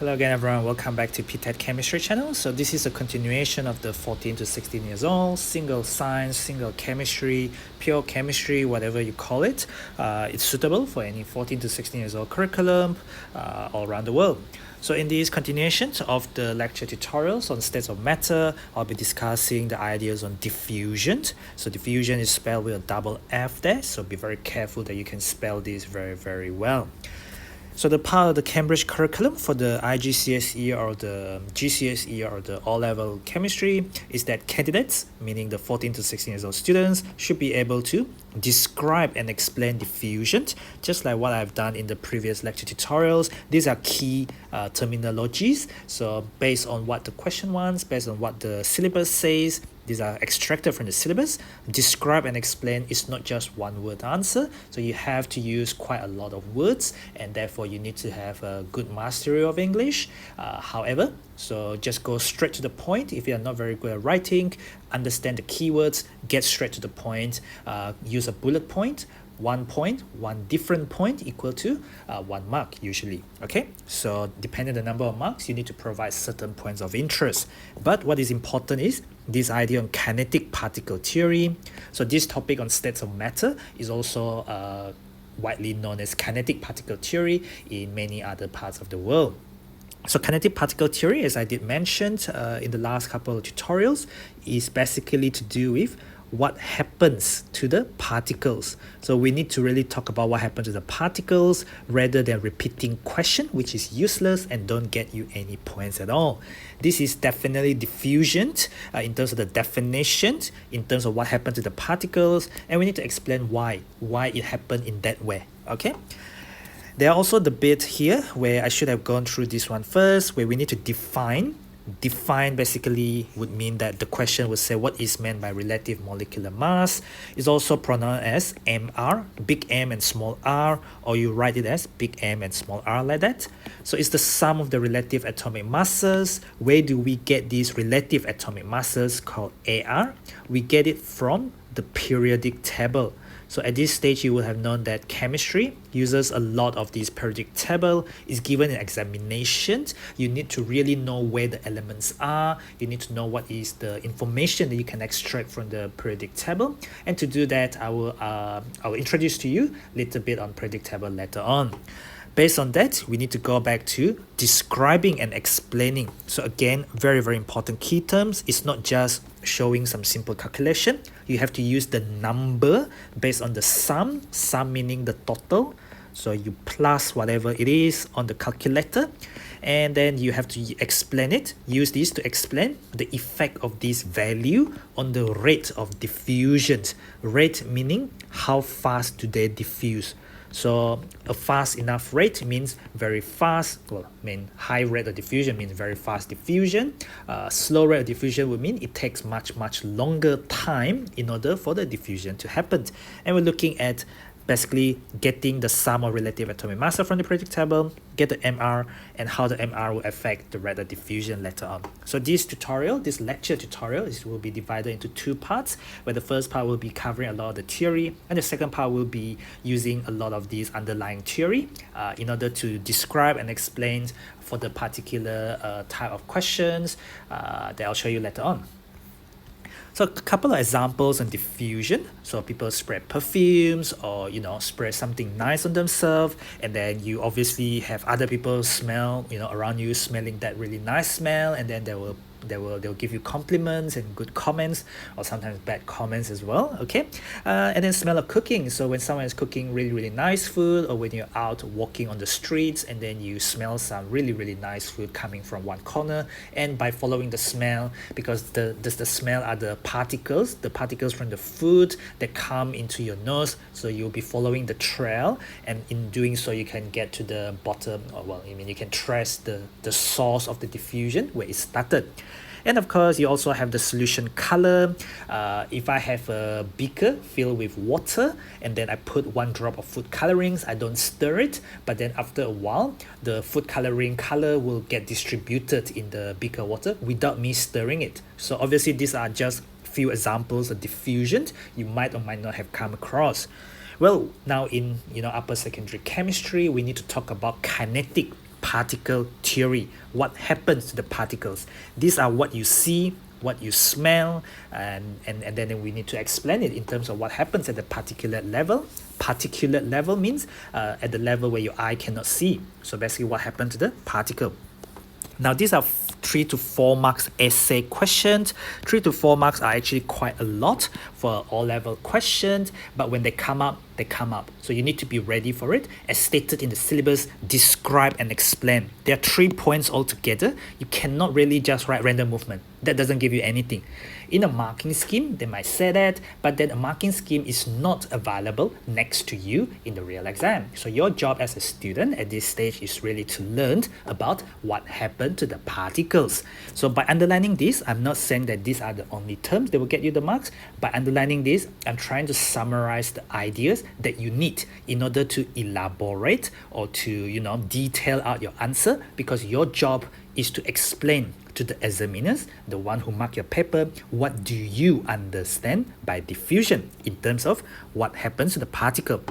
Hello again everyone, welcome back to ptet.chemistry channel. So this is a continuation of the 14 to 16 years old, single science, single chemistry, pure chemistry, whatever you call it. It's suitable for any 14 to 16 years old curriculum all around the world. So in these continuations of the lecture tutorials on states of matter, I'll be discussing the ideas on diffusion. So diffusion is spelled with a double F there, so be very careful that you can spell this very well. So the part of the Cambridge curriculum for the IGCSE or the GCSE or the O-level chemistry is that candidates, meaning the 14 to 16 years old students, should be able to describe and explain diffusion, just like what I've done in the previous lecture tutorials. These are key terminologies. So based on what the question wants, based on what the syllabus says, these are extracted from the syllabus. Describe and explain is not just one word answer, so you have to use quite a lot of words, and therefore you need to have a good mastery of English. However, so just go straight to the point. If you are not very good at writing, understand the keywords, get straight to the point, use a bullet point. 1 point, one different point equal to 1 mark usually. Okay, so depending on the number of marks, you need to provide certain points of interest. But what is important is this idea on kinetic particle theory. So this topic on states of matter is also widely known as kinetic particle theory in many other parts of the world. So kinetic particle theory, as I did mention in the last couple of tutorials, is basically to do with what happens to the particles. So we need to really talk about what happens to the particles rather than repeating question, which is useless and don't get you any points at all. This is definitely diffusion in terms of the definition, in terms of what happened to the particles, and we need to explain why it happened in that way. Okay. There are also the bit here where I should have gone through this one first, where we need to define. Define basically would mean that the question would say what is meant by relative molecular mass. It's also pronounced as MR, big M and small r, or you write it as big M and small r like that. So it's the sum of the relative atomic masses. Where do we get these relative atomic masses called AR? We get it from the periodic table. So at this stage, you will have known that chemistry uses a lot of this periodic table. It's given in examinations. You need to really know where the elements are. You need to know what is the information that you can extract from the periodic table. And to do that, I will introduce to you a little bit on periodic table later on. Based on that, we need to go back to describing and explaining. So again, very important key terms. It's not just showing some simple calculation. You have to use the number based on the sum meaning the total. So you plus whatever it is on the calculator, and then you have to explain it. Use this to explain the effect of this value on the rate of diffusion. Rate meaning how fast do they diffuse. So a fast enough rate means very fast, high rate of diffusion means very fast diffusion. Slow rate of diffusion would mean it takes much longer time in order for the diffusion to happen. And we're looking at basically getting the sum of relative atomic mass from the periodic table, get the MR, and how the MR will affect the rate of diffusion later on. So this lecture tutorial will be divided into 2 parts, where the first part will be covering a lot of the theory, and the second part will be using a lot of these underlying theory in order to describe and explain for the particular type of questions that I'll show you later on. So a couple of examples on diffusion. So people spray perfumes or spray something nice on themselves, and then you obviously have other people smell around you smelling that really nice smell, and then they'll give you compliments and good comments, or sometimes bad comments as well. Okay, and then smell of cooking. So when someone is cooking really nice food, or when you're out walking on the streets and then you smell some really nice food coming from one corner, and by following the smell, because the smell are the particles from the food that come into your nose, so you'll be following the trail, and in doing so you can get to the bottom, or you can trace the source of the diffusion where it started. And of course, you also have the solution color. If I have a beaker filled with water and then I put 1 drop of food colorings, I don't stir it, but then after a while, the food coloring color will get distributed in the beaker water without me stirring it. So obviously, these are just few examples of diffusion you might or might not have come across. Well, now in upper secondary chemistry, we need to talk about kinetic particle theory. What happens to the particles? These are what you see, what you smell, and then we need to explain it in terms of what happens at the particulate level. Particulate level means at the level where your eye cannot see. So basically what happened to the particle. Now these are 3 to 4 marks essay questions. 3 to 4 marks are actually quite a lot for all level questions, but when they come up, they come up. So you need to be ready for it. As stated in the syllabus, describe and explain. There are 3 points altogether. You cannot really just write random movement. That doesn't give you anything. In a marking scheme, they might say that, but then a marking scheme is not available next to you in the real exam. So your job as a student at this stage is really to learn about what happened to the particles. So by underlining this, I'm not saying that these are the only terms that will get you the marks. By underlining this, I'm trying to summarize the ideas that you need in order to elaborate or to, detail out your answer, because your job is to explain to the examiners, the one who mark your paper, what do you understand by diffusion in terms of what happens to the particle.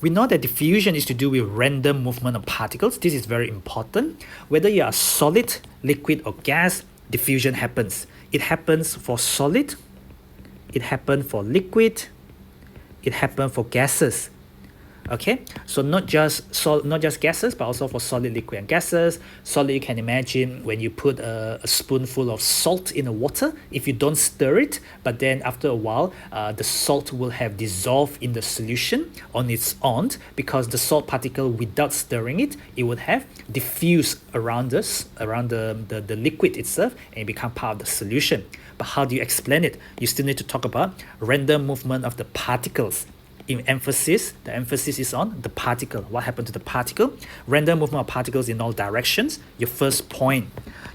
We know that diffusion is to do with random movement of particles. This is very important. Whether you are solid, liquid or gas, diffusion happens. It happens for solid, it happens for liquid, it happens for gases. Okay, so not just gases, but also for solid, liquid and gases. Solid, you can imagine when you put a spoonful of salt in the water, if you don't stir it, but then after a while the salt will have dissolved in the solution on its own, because the salt particle, without stirring it, it would have diffused around the liquid itself and become part of the solution. But how do you explain it? You still need to talk about random movement of the particles. The emphasis is on the particle. What happened to the particle? Random movement of particles in all directions. Your first point.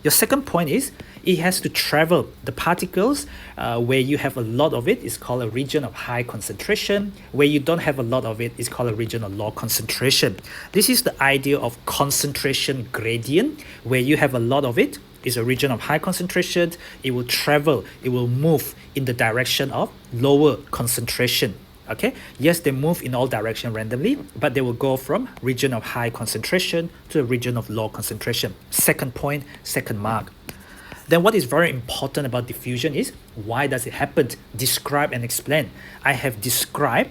Your second point is it has to travel. The particles, where you have a lot of it, is called a region of high concentration. Where you don't have a lot of it is called a region of low concentration. This is the idea of concentration gradient. Where you have a lot of it is a region of high concentration. It will travel, it will move in the direction of lower concentration. Okay, yes, they move in all directions randomly, but they will go from region of high concentration to a region of low concentration. Second point, second mark. Then what is very important about diffusion is, why does it happen? Describe and explain. I have described.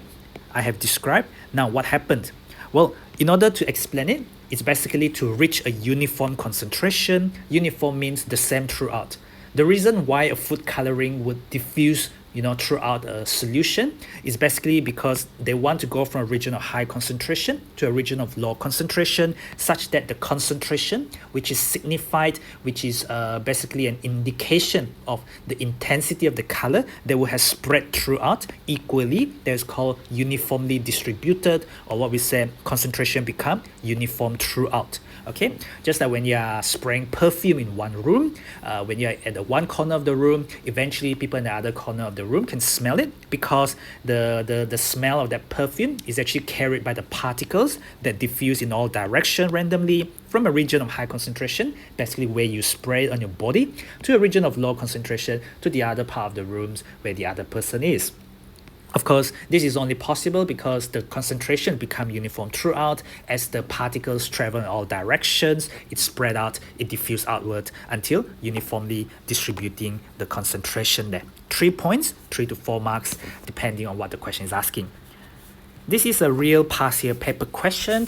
Now what happened? Well, in order to explain it, it's basically to reach a uniform concentration. Uniform means the same throughout. The reason why a food coloring would diffuse throughout a solution is basically because they want to go from a region of high concentration to a region of low concentration, such that the concentration, which is signified, which is basically an indication of the intensity of the color, that will have spread throughout equally. That is called uniformly distributed, or what we say, concentration become uniform throughout. Okay, just like when you are spraying perfume in one room, when you're at the one corner of the room, eventually people in the other corner of the room can smell it, because the smell of that perfume is actually carried by the particles that diffuse in all directions randomly from a region of high concentration, basically where you spray it on your body, to a region of low concentration, to the other part of the rooms where the other person is. Of course, this is only possible because the concentration become uniform throughout. As the particles travel in all directions, it spread out, it diffuse outward until uniformly distributing the concentration there. 3 points, 3 to 4 marks, depending on what the question is asking. This is a real past year paper question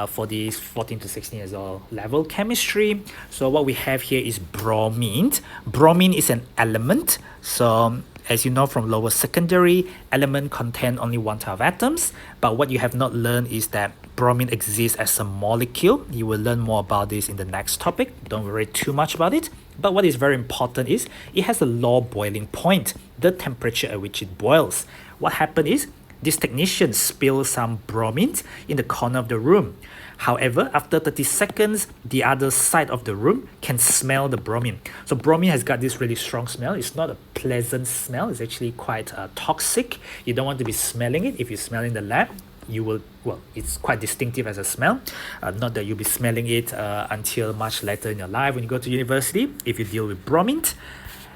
for the 14 to 16 years old level chemistry. So what we have here is bromine. Bromine is an element. So as you know from lower secondary, element contain only one type of atoms. But what you have not learned is that bromine exists as a molecule. You will learn more about this in the next topic. Don't worry too much about it. But what is very important is it has a low boiling point, the temperature at which it boils. What happened is this technician spilled some bromine in the corner of the room. However, after 30 seconds, the other side of the room can smell the bromine. So bromine has got this really strong smell. It's not a pleasant smell. It's actually quite toxic. You don't want to be smelling it. If you smell in the lab, you will, well, it's quite distinctive as a smell. Not that you'll be smelling it until much later in your life when you go to university, if you deal with bromine.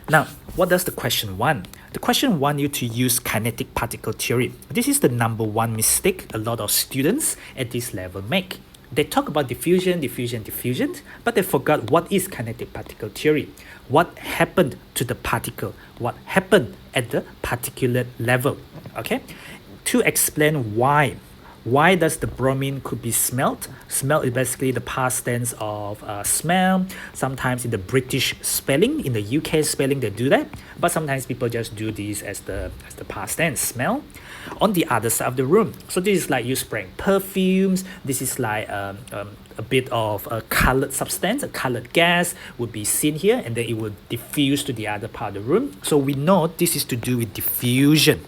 Now, what does the question want? The question wants you to use kinetic particle theory. This is the number one mistake a lot of students at this level make. They talk about diffusion, but they forgot what is kinetic particle theory. What happened to the particle? What happened at the particulate level? Okay, to explain why does the bromine could be smelt? Smelt is basically the past tense of smell. Sometimes in the British spelling, in the UK spelling, they do that. But sometimes people just do this as the past tense, smell. On the other side of the room. So this is like you spraying perfumes. This is like a bit of a colored substance, a colored gas would be seen here, and then it will diffuse to the other part of the room. So we know this is to do with diffusion.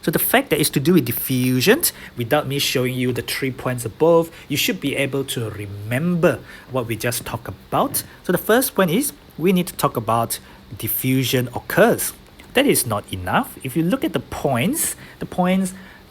So the fact that it's to do with diffusion, without me showing you the 3 points above, you should be able to remember what we just talked about. So the first point is we need to talk about diffusion occurs. That is not enough. If you look at the points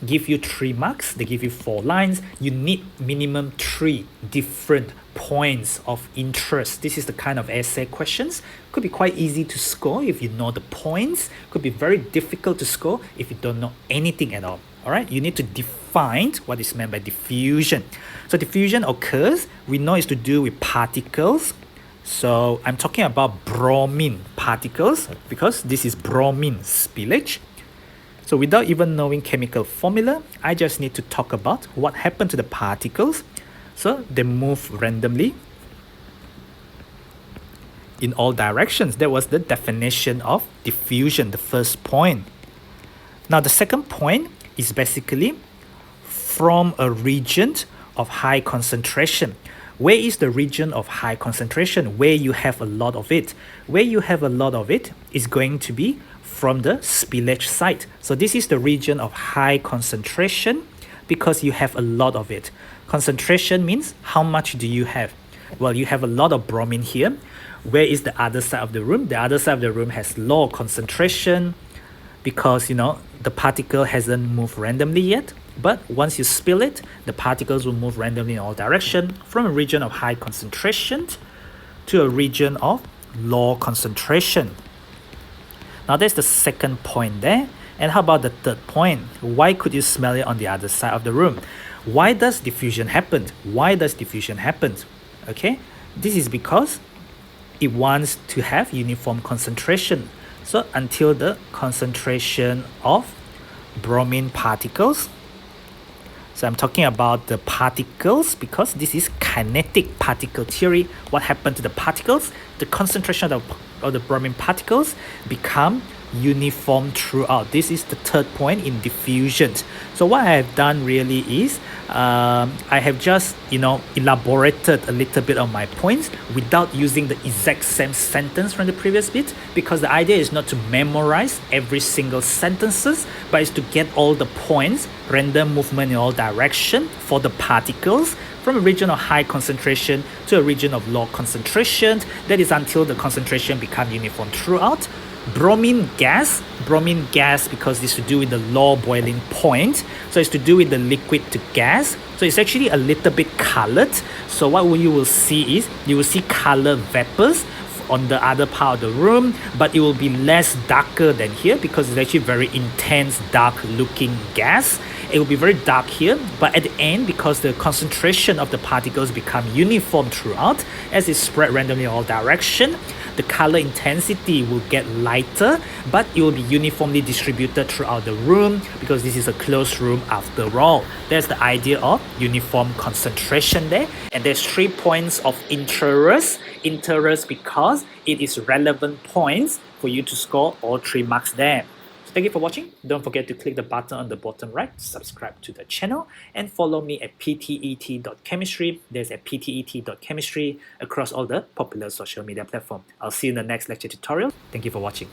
give you 3 marks, they give you 4 lines. You need minimum 3 different points of interest. This is the kind of essay questions. Could be quite easy to score if you know the points. Could be very difficult to score if you don't know anything at all. All right, you need to define what is meant by diffusion. So diffusion occurs, we know it's to do with particles. So I'm talking about bromine particles because this is bromine spillage. So without even knowing chemical formula, I just need to talk about what happened to the particles. So they move randomly in all directions. That was the definition of diffusion, the first point. Now the second point is basically from a region of high concentration. Where is the region of high concentration? Where you have a lot of it. Where you have a lot of it is going to be from the spillage site. So this is the region of high concentration because you have a lot of it. Concentration means how much do you have? Well, you have a lot of bromine here. Where is the other side of the room? The other side of the room has low concentration because, you know, the particle hasn't moved randomly yet. But once you spill it, the particles will move randomly in all directions from a region of high concentration to a region of low concentration. Now that's the second point there. And how about the third point? Why could you smell it on the other side of the room? Why does diffusion happen? Why does diffusion happen? Okay, this is because it wants to have uniform concentration. So until the concentration of bromine particles, so I'm talking about the particles because this is kinetic particle theory. What happened to the particles? The concentration of the bromine particles become uniform throughout. This is the third point in diffusion. So what I have done really is I have just elaborated a little bit on my points without using the exact same sentence from the previous bit, because the idea is not to memorize every single sentences, but is to get all the points, random movement in all direction for the particles from a region of high concentration to a region of low concentration. That is until the concentration become uniform throughout. Bromine gas because it's to do with the low boiling point, so it's to do with the liquid to gas, so it's actually a little bit colored. So what you will see is you will see colored vapors on the other part of the room, but it will be less darker than here because it's actually very intense dark looking gas. It will be very dark here, but at the end, because the concentration of the particles become uniform throughout as it spread randomly in all direction, the color intensity will get lighter, but it will be uniformly distributed throughout the room because this is a closed room after all. That's the idea of uniform concentration there. And there's 3 points of interest because it is relevant points for you to score all 3 marks there. Thank you for watching. Don't forget to click the button on the bottom right to subscribe to the channel and follow me at ptet.chemistry. There's at ptet.chemistry across all the popular social media platforms. I'll see you in the next lecture tutorial. Thank you for watching.